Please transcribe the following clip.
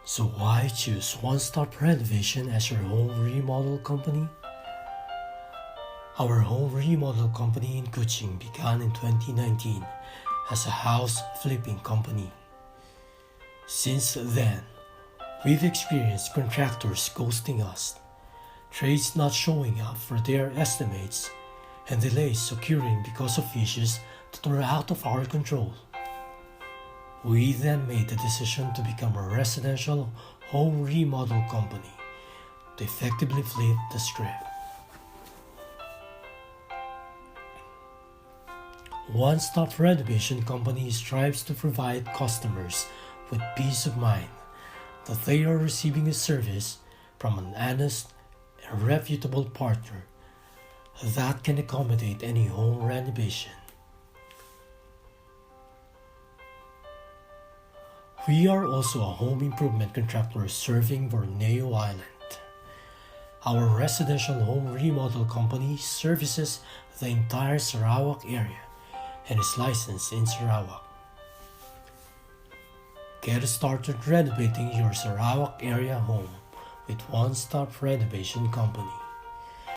So why choose Onestop Renovation as your home remodel company? Our home remodel company in KUCHING began in 2019 as a house flipping company. Since then, we've experienced contractors ghosting us, trades not showing up for their estimates, and delays occurring because of issues that were out of our control. We then made the decision to become a residential home remodel company to effectively flip the script. Onestop Renovation Company strives to provide customers with peace of mind that they are receiving a service from an honest and reputable partner that can accommodate any home renovation. We are also a home improvement contractor serving Borneo Island. Our residential home remodel company services the entire Sarawak area and is licensed in Sarawak. Get started renovating your Sarawak area home with Onestop Renovation Company.